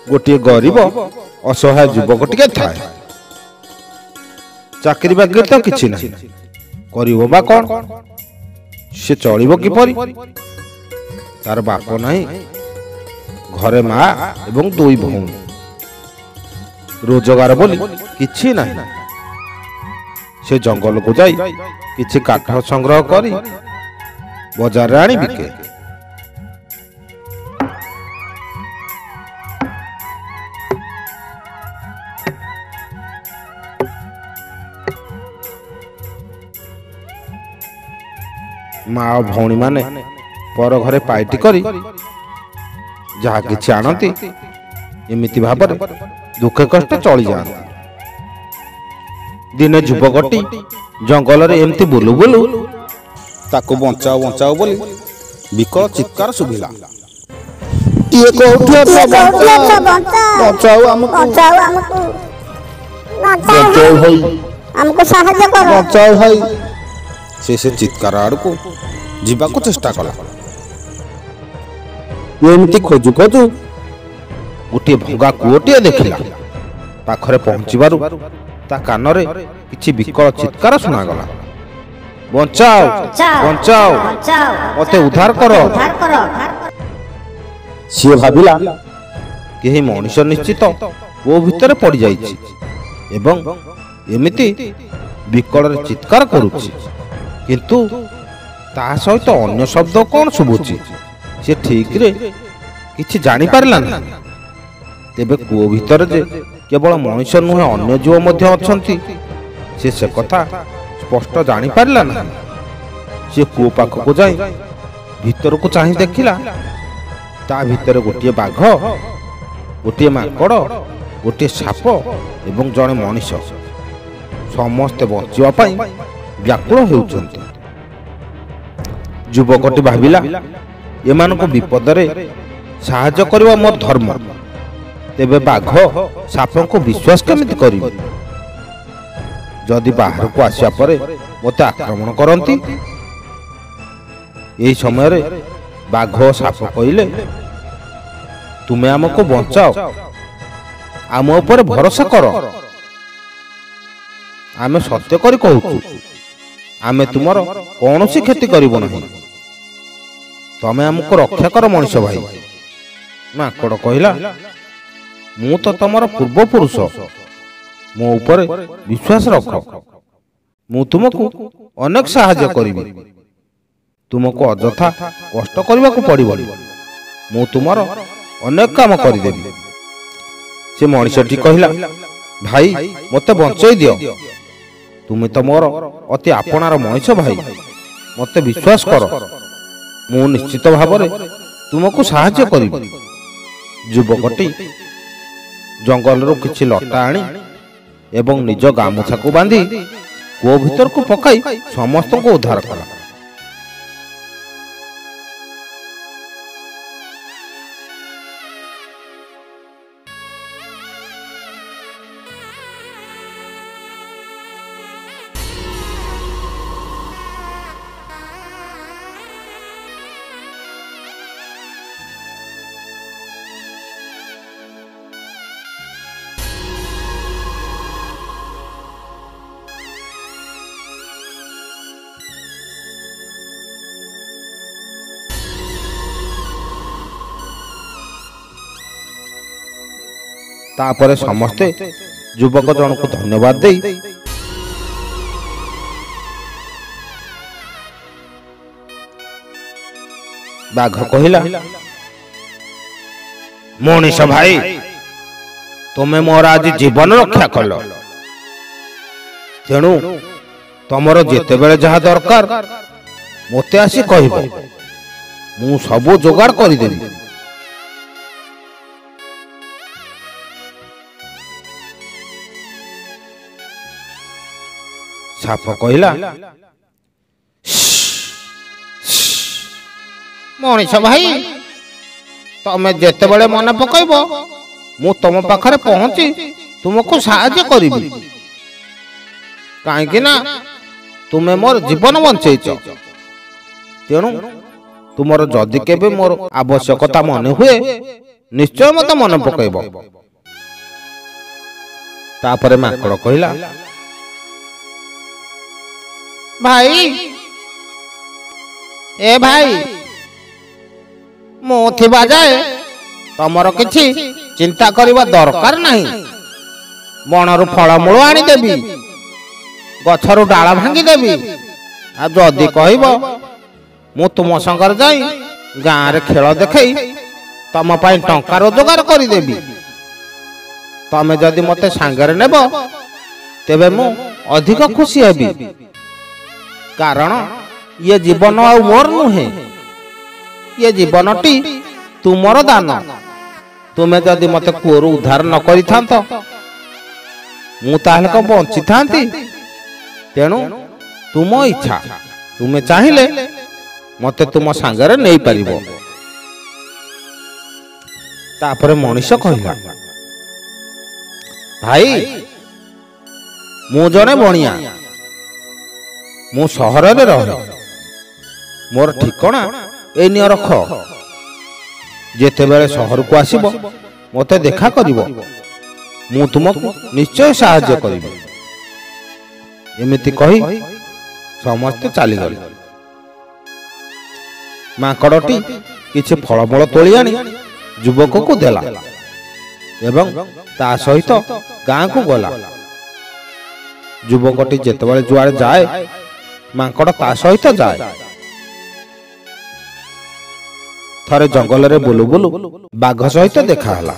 गोटे गरीब असहाय युवक टिके थाए। चाकरी बाकरी तो किछि नहीं, करिवो बा कोन? से चलिबो किपरि? तार बाप नहीं, घरे माँ एवं दुई भौणी, रोजगार बोली किछि नहीं। से जंगल को जाई किछि काठ संग्रह करी बाजार आनी बिके। माँ और भौणी माने पर घरे पाइटी करी जहा किछि आणती एमिति भाବରେ दुखे कष्ट चली जाती। दिने युवकटी जंगल रे एमती बुलु बुलु ताको बंचाओ बंचाओ बोली विकल चित्कार सुभिला। किए कोठी अछ बंचाओ हमको, बचाओ भाई, हमको साहाय्य करो, बंचाओ भाई। से चित्कार आड़ को जीवा को चेष्टा कला। एमती खोजु खोजु गोटे भंगा कूओटीए देखिला। पाखरे पहुंचीबारु ता कानरे किछि विकल चित्कार सुनागला। बंचाओ बंचाओ, मते उद्धार करो। सी भाबिला केही मनुष्य निश्चित ओ भितरे पड़ी जाइछि एवं एमिति विकल चित्कार करुछि, किंतु ता सहित अन्य शब्द कौन शुभुछि से ठीक रे किछि जानि पारला ना। तेबे कूओ भितर जे केवल मनुष्य नुहे अन्य जीव मध्य अछंती से कथा स्पष्ट जानि पारला ना। से कूओ पाख को जाई भीतर को चाहि देखिला, ता भीतर गोटे बाघ, गोटे माकड़, गोटे साप एवं जड़े मनुष्य समस्ते बचिबा पई व्याकुल हेउछंती। युवकटी भाविला एमानक विपदरे साहाय्य करबा मोर धर्म। तेबे बाघ साप को विश्वास केमिति करिबि? जदि बाहर को आसिया परे मते आक्रमण करंती। एही समय रे बाघ साप कइले, तुमे हमको बंचाओ, आम ऊपर भरोसा करो। आमे सत्य करी कहूछु, आमे तुमर कौनसी क्षति करिबो नहीं। तमे हमको रक्षा कर मनुष्य भाई। माकड़ कहिला, मु तो तमर पूर्व पुरुष, मो ऊपर विश्वास रख। मु तुमको अनेक साहाय्य करिबि, तुमको अजथा कष्ट करबा को पड़िबो। मु तुमर अनेक काम करि देबि। से मनुष्यटी कहिला, भाई मते बंचाई दियो, तुमे तो मोर अति आपणार मनुष्य भाई, मते विश्वास कर, मु निश्चित भावरे तुमको साहाय्य करिबि। युवकटी जंगल रो किछि लटा आनी एवं निज गामुछा को बांधी कूओ भीतर को पकाई समस्त को उद्धार कला। तापरे समस्ते युवक जन को धन्यवाद दे बाघ कहिला, मनीष भाई तुमे मोर आज जीवन रक्षा कल, तेणु तमर जेते बेले जहा दरकार मते आसी कहबो, मु सबो जोगाड़ करि देबी। साप कहिला, मनीष भाई तमे जेते बेले मन पकइबो मु तुम पाखरे पहुंची तुमको साहाय्य करिबी, काहेकि ना तुमे मोर जीवन बंचैछ। तेणु तुमर जदि केबे मोर आवश्यकता मन हुए ନିଶ୍ଚୟ ମତେ ମନେ ପକେଇବ। ତାପରେ ମାଙ୍କଡ଼ କହିଲା, ଭାଇ ଏ ଭାଇ, ମୁଁ ଥିବା ଯାଏ ତମର କିଛି ଚିନ୍ତା କରିବା ଦରକାର ନାହିଁ। ବଣରୁ ଫଳମୂଳ ଆଣିଦେବି, ଗଛରୁ ଡାଳ ଭାଙ୍ଗିଦେବି, ଆଉ ଯଦି କହିବ ମୁଁ ତୁମ ସାଙ୍ଗରେ ଯାଇ ଗାଁରେ ଖେଳ ଦେଖେଇ ତମ ପାଇଁ ଟଙ୍କା ରୋଜଗାର କରିଦେବି। ତମେ ଯଦି ମତେ ସାଙ୍ଗରେ ନେବ ତେବେ ମୁଁ ଅଧିକ ଖୁସି ହେବି, କାରଣ ଇଏ ଜୀବନ ଆଉ ମୋର ନୁହେଁ, ଇଏ ଜୀବନଟି ତୁମର ଦାନ। ତୁମେ ଯଦି ମତେ କୂଅରୁ ଉଦ୍ଧାର ନ କରିଥାନ୍ତ ମୁଁ ତାହେଲେ କଣ ବଞ୍ଚିଥାନ୍ତି? ତେଣୁ ତୁମ ଇଚ୍ଛା, ତୁମେ ଚାହିଁଲେ ମତେ ତୁମ ସାଙ୍ଗରେ ନେଇପାରିବ। ତାପରେ ମଣିଷ କହିଲା, ଭାଇ ମୁଁ ଜଣେ ବଣିଆ, ମୁଁ ସହରରେ ରହେ, ମୋର ଠିକଣା ଏଇ ନିଅ ରଖ। ଯେତେବେଳେ ସହରକୁ ଆସିବ ମତେ ଦେଖା କରିବ, ମୁଁ ତୁମକୁ ନିଶ୍ଚୟ ସାହାଯ୍ୟ କରିବି। ଏମିତି କହି ସମସ୍ତେ ଚାଲିଗଲେ। ମାଙ୍କଡ଼ଟି କିଛି ଫଳମୂଳ ତୋଳି ଆଣି ଯୁବକକୁ ଦେଲା ଏବଂ ତା ସହିତ ଗାଁକୁ ଗଲା। ଯୁବକଟି ଯେତେବେଳେ ଯୁଆଡ଼େ ଯାଏ ମାଙ୍କଡ଼ ତା ସହିତ ଯାଏ। ଥରେ ଜଙ୍ଗଲରେ ବୁଲୁ ବୁଲୁ ବାଘ ସହିତ ଦେଖା ହେଲା।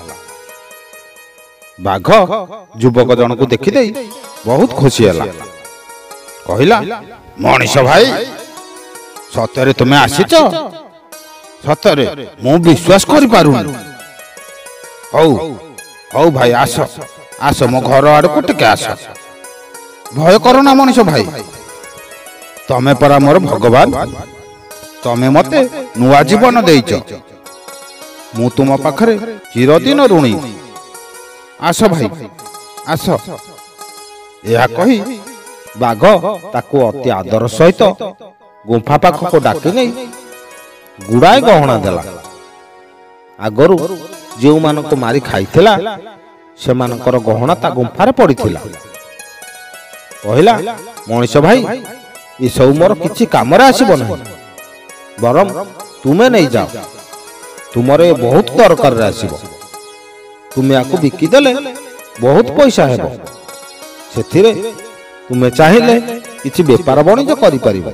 ବାଘ ଯୁବକ ଜଣକୁ ଦେଖିଦେଇ ବହୁତ ଖୁସି ହେଲା। କହିଲା, ମଣିଷ ଭାଇ, ସତରେ ତୁମେ ଆସିଛ? ସତରେ ମୁଁ ବିଶ୍ୱାସ କରିପାରୁନି। ହଉ ହଉ ଭାଇ, ଆସ ଆସ, ମୋ ଘର ଆଡ଼କୁ ଟିକେ ଆସ। ଭୟ କର ନା ମଣିଷ ଭାଇ, ତମେ ପରା ମୋର ଭଗବାନ। ତମେ ମତେ ନୂଆ ଜୀବନ ଦେଇଛ, ମୁଁ ତୁମ ପାଖରେ ଚିରଦିନ ଋଣୀ। ଆସ ଭାଇ ଆସ। ଏହା କହି ବାଘ ତାକୁ ଅତି ଆଦର ସହିତ ଗୁମ୍ଫା ପାଖକୁ ଡାକି ନେଇ ଗୁଡ଼ାଏ ଗହଣା ଦେଲା। ଆଗରୁ ଯେଉଁମାନଙ୍କୁ ମାରି ଖାଇଥିଲା ସେମାନଙ୍କର ଗହଣା ତା ଗୁମ୍ଫାରେ ପଡ଼ିଥିଲା। କହିଲା, ମଣିଷ ଭାଇ, ଏସବୁ ମୋର କିଛି କାମରେ ଆସିବ ନାହିଁ, ବରଂ ତୁମେ ନେଇଯାଅ, ତୁମର ଏ ବହୁତ ଦରକାରରେ ଆସିବ। ତୁମେ ଆକୁ ବିକିଦେଲେ ବହୁତ ପଇସା ହେବ, ସେଥିରେ ତୁମେ ଚାହିଁଲେ କିଛି ବେପାର ବାଣିଜ୍ୟ କରିପାରିବ।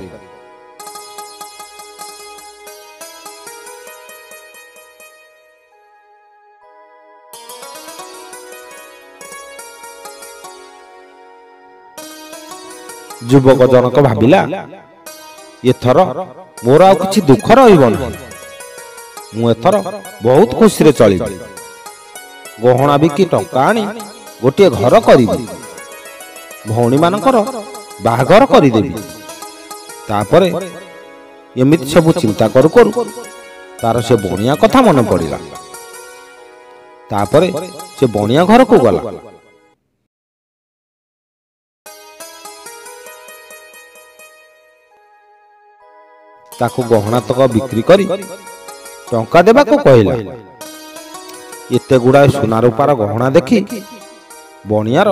ଯୁବକ ଜଣକ ଭାବିଲା, ଏଥର ମୋର ଆଉ କିଛି ଦୁଃଖ ରହିବ ନାହିଁ, ମୁଁ ଏଥର ବହୁତ ଖୁସିରେ ଚଳିବି। ଗହଣା ବିକି ଟଙ୍କା ଆଣି ଗୋଟିଏ ଘର କରିବି, ଭଉଣୀମାନଙ୍କର ବାହାଘର କରିଦେବି। ତାପରେ ଏମିତି ସବୁ ଚିନ୍ତା କରୁ କରୁ ତାର ସେ ବଣିଆ କଥା ମନେ ପଡ଼ିଲା। ତାପରେ ସେ ବଣିଆ ଘରକୁ ଗଲା। ତାକୁ ଗହଣା ତକ ବିକ୍ରି କରି ଟଙ୍କା ଦେବାକୁ କହିଲା। ଏତେ ଗୁଡ଼ାଏ ସୁନା ରୂପାର ଗହଣା ଦେଖି ବଣିଆର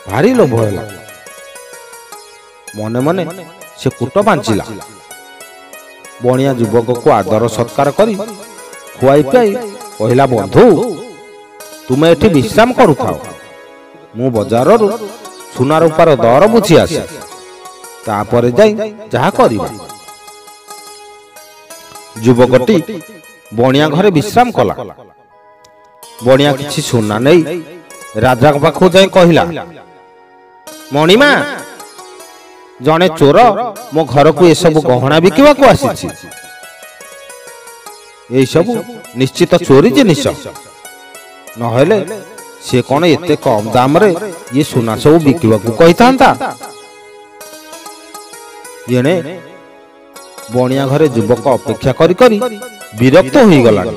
ଭାରି ଲୋଭ ହେଲା। ମନେ ମନେ ସେ କୁଟ ପାଞ୍ଚିଲା। ବଣିଆ ଯୁବକକୁ ଆଦର ସତ୍କାର କରି ଖୁଆଇ ପିଆଇ କହିଲା, ବନ୍ଧୁ, ତୁମେ ଏଠି ବିଶ୍ରାମ କରୁଥାଅ, ମୁଁ ବଜାରରୁ ସୁନା ରୂପାର ଦର ବୁଝି ଆସେ, ତାପରେ ଯାଇ ଯାହା କରିବା। ଯୁବକଟି ବଣିଆ ଘରେ ବିଶ୍ରାମ କଲା। ବଣିଆ କିଛି ସୁନା ନେଇ ରାଜାଙ୍କ ପାଖକୁ ଯାଇ କହିଲା, ମଣିମା, ଜଣେ ଚୋର ମୋ ଘରକୁ ଏସବୁ ଗହଣା ବିକିବାକୁ ଆସିଛି। ଏଇସବୁ ନିଶ୍ଚିତ ଚୋରି ଜିନିଷ, ନହେଲେ ସେ କଣ ଏତେ କମ ଦାମରେ ଇଏ ସୁନା ସବୁ ବିକିବାକୁ କହିଥାନ୍ତା। ଏଣେ ବଣିଆ ଘରେ ଯୁବକ ଅପେକ୍ଷା କରି କରି ବିରକ୍ତ ହୋଇଗଲାଣି।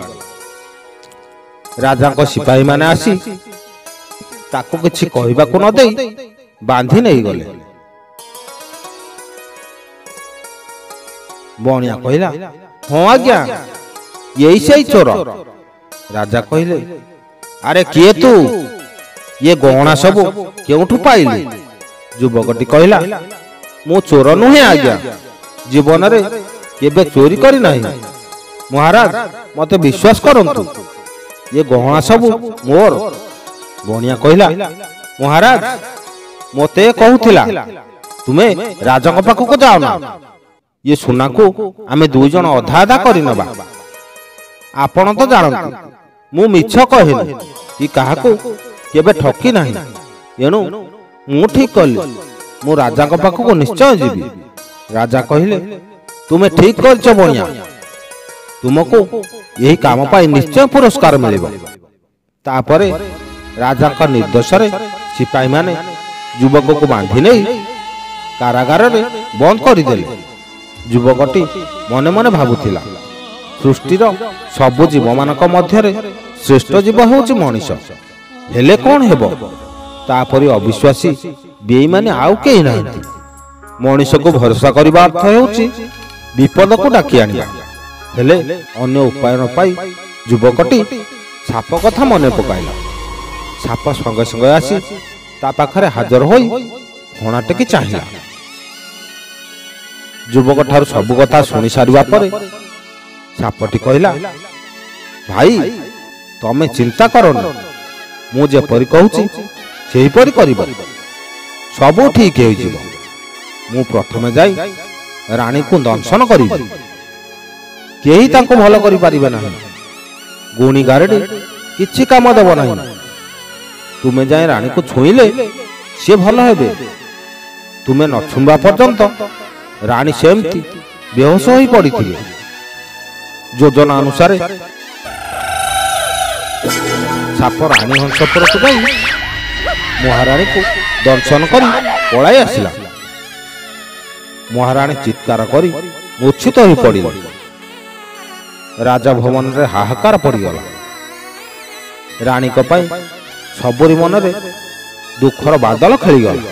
ରାଜାଙ୍କ ସିପାହୀମାନେ ଆସି ତାକୁ କିଛି କହିବାକୁ ନ ଦେଇ ବାନ୍ଧି ନେଇଗଲେ। ବଣିଆ କହିଲା, ହଁ ଆଜ୍ଞା, ଏଇ ସେଇ ଚୋର, ରାଜା କହିଲେ, ଆରେ କିଏ ତୁ? ଇଏ ଗହଣା ସବୁ କେଉଁଠୁ ପାଇଲୁ? ଯୁବକଟି କହିଲା, ମୁଁ ଚୋର ନୁହେଁ ଆଜ୍ଞା, ଜୀବନରେ କେବେ ଚୋରି କରିନାହିଁ। ମହାରାଜ ମତେ ବିଶ୍ୱାସ କରନ୍ତୁ, ଇଏ ଗହଣା ସବୁ ମୋର। ବଣିଆ କହିଲା, ମହାରାଜ ମତେ କହୁଥିଲା ତୁମେ ରାଜାଙ୍କ ପାଖକୁ ଯାଅ ନା, ଇଏ ସୁନାକୁ ଆମେ ଦୁଇ ଜଣ ଅଧା ଅଧା କରିନେବା। ଆପଣ ତ ଜାଣନ୍ତି ମୁଁ ମିଛ କହେନି କି କାହାକୁ କେବେ ଠକି ନାହିଁ, ଏଣୁ ମୁଁ ଠିକ କଲି, ମୁଁ ରାଜାଙ୍କ ପାଖକୁ ନିଶ୍ଚୟ ଯିବି। ରାଜା କହିଲେ, ତୁମେ ଠିକ କରିଛ ବଣିଆ, ତୁମକୁ ଏହି କାମ ପାଇଁ ନିଶ୍ଚୟ ପୁରସ୍କାର ମିଳିବ। ତାପରେ ରାଜାଙ୍କ ନିର୍ଦ୍ଦେଶରେ ସିପାହୀମାନେ ଯୁବକକୁ ବାନ୍ଧି ନେଇ କାରାଗାରରେ ବନ୍ଦ କରିଦେଲେ। ଯୁବକଟି ମନେ ମନେ ଭାବୁଥିଲା, ସୃଷ୍ଟିର ସବୁ ଜୀବମାନଙ୍କ ମଧ୍ୟରେ ଶ୍ରେଷ୍ଠ ଜୀବ ହେଉଛି ମଣିଷ। ହେଲେ କଣ ହେବ, ତାପରି ଅବିଶ୍ୱାସୀ ବେଇମାନେ ଆଉ କେହି ନାହାନ୍ତି। ମଣିଷକୁ ଭରସା କରିବା ଅର୍ଥ ହେଉଛି ବିପଦକୁ ଡାକି ଆଣିବା। ହେଲେ ଅନ୍ୟ ଉପାୟ ନ ପାଇ ଯୁବକଟି ସାପ କଥା ମନେ ପକାଇଲା। ସାପ ସଙ୍ଗେ ସଙ୍ଗେ ଆସି ତା ପାଖରେ ହାଜର ହୋଇ ହଣା ଟେକି ଚାହିଁଲା। ଯୁବକ ଠାରୁ ସବୁ କଥା ଶୁଣି ସାରିବା ପରେ ସାପଟି କହିଲା, ଭାଇ ତମେ ଚିନ୍ତା କରନି, ମୁଁ ଯେପରି କହୁଛି ସେହିପରି କରିବ, ସବୁ ଠିକ ହୋଇଯିବ। ମୁଁ ପ୍ରଥମେ ଯାଇ ରାଣୀକୁ ଦଂଶନ କରିବି, କେହି ତାଙ୍କୁ ଭଲ କରିପାରିବେ ନାହିଁ। ଗୁଣି ଗାରେଡ଼ି କିଛି କାମ ଦେବ ନାହିଁ। ତୁମେ ଯାଇ ରାଣୀକୁ ଛୁଇଁଲେ ସିଏ ଭଲ ହେବେ। ତୁମେ ନ ଛୁଇଁବା ପର୍ଯ୍ୟନ୍ତ ରାଣୀ ସେମିତି ବେହୋସ ହୋଇ ପଡ଼ିଥିଲେ। ଯୋଜନା ଅନୁସାରେ ସାପ ରାଣୀ ହଂସପୁରକୁ ଯାଇ ମହାରାଣୀକୁ ଦଂଶନ କରି ପଳାଇ ଆସିଲା। ମହାରାଣୀ ଚିତ୍କାର କରି ମୂର୍ଚ୍ଛିତ ହୋଇ ପଡ଼ିଲେ। ରାଜଭବନରେ ହାହାକାର ପଡ଼ିଗଲା। ରାଣୀଙ୍କ ପାଇଁ ସବୁରି ମନରେ ଦୁଃଖର ବାଦଲ ଖେଳିଗଲା।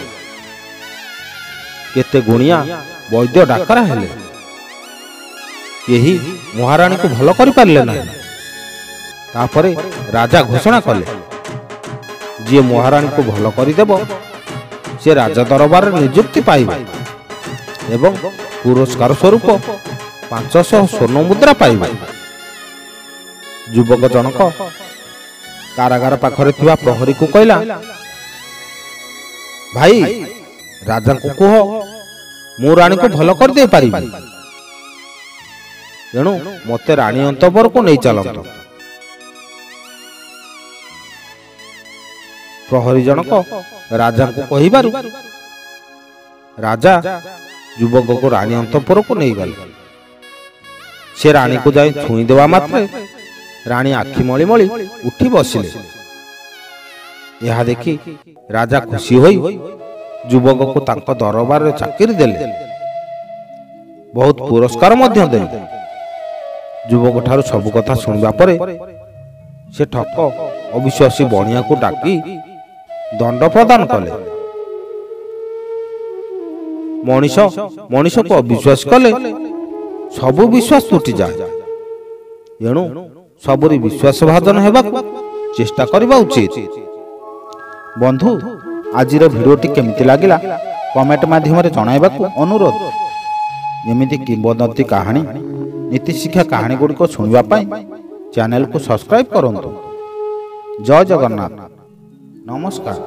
କେତେ ଗୁଣିଆ ବୈଦ୍ୟ ଡାକରା ହେଲେ, କେହି ମହାରାଣୀକୁ ଭଲ କରିପାରିଲେ ନାହିଁ। ତାପରେ ରାଜା ଘୋଷଣା କଲେ, ଯିଏ ମହାରାଣୀକୁ ଭଲ କରିଦେବ ସେ ରାଜା ଦରବାରରେ ନିଯୁକ୍ତି ପାଇବ ଏବଂ ପୁରସ୍କାର ସ୍ୱରୂପ 500 ସ୍ୱର୍ଣ୍ଣ ମୁଦ୍ରା ପାଇବ। ଯୁବକ ଜଣକ କାରାଗାର ପାଖରେ ଥିବା ପ୍ରହରୀକୁ କହିଲା, ଭାଇ ରାଜାଙ୍କୁ କୁହ ମୁଁ ରାଣୀକୁ ଭଲ କରିଦେଇ ପାରିବି, ତେଣୁ ମୋତେ ରାଣୀ ଅନ୍ତଃପୁରକୁ ନେଇ ଚାଲନ୍ତୁ। ପ୍ରହରୀ ଜଣକ ରାଜାଙ୍କୁ କହିବାରୁ ରାଜା ଯୁବକକୁ ରାଣୀ ଅନ୍ତଃପୁରକୁ ନେଇଗଲେ। ସେ ରାଣୀକୁ ଯାଇ ଛୁଇଁ ଦେବା ମାତ୍ରେ ରାଣୀ ଆଖି ମଳି ମଳି ଉଠି ବସିଲେ। ଏହା ଦେଖି ରାଜା ଖୁସି ହୋଇ ଯୁବକକୁ ତାଙ୍କ ଦରବାରରେ ଚାକିରି ଦେଲେ, ବହୁତ ପୁରସ୍କାର ମଧ୍ୟ ଦେଲେ। ଯୁବକ ଠାରୁ ସବୁ କଥା ଶୁଣିବା ପରେ ସେ ଠକ ଅବିଶ୍ୱାସୀ ବଣିଆକୁ ଡାକି ଦଣ୍ଡ ପ୍ରଦାନ କଲେ। ମଣିଷକୁ ଅବିଶ୍ୱାସ କଲେ ସବୁ ବିଶ୍ୱାସ ତୁଟିଯାଏ, ଏଣୁ ସବୁରି ବିଶ୍ୱାସ ଭାଜନ ହେବାକୁ ଚେଷ୍ଟା କରିବା ଉଚିତ। ବନ୍ଧୁ, ଆଜିର ଭିଡ଼ିଓଟି କେମିତି ଲାଗିଲା କମେଣ୍ଟ ମାଧ୍ୟମରେ ଜଣାଇବାକୁ ଅନୁରୋଧ। ଏମିତି କିମ୍ବଦନ୍ତୀ କାହାଣୀ, ନୀତିଶିକ୍ଷା କାହାଣୀ ଗୁଡ଼ିକ ଶୁଣିବା ପାଇଁ ଚ୍ୟାନେଲକୁ ସବସ୍କ୍ରାଇବ୍ କରନ୍ତୁ। ଜୟ ଜଗନ୍ନାଥ। ନମସ୍କାର।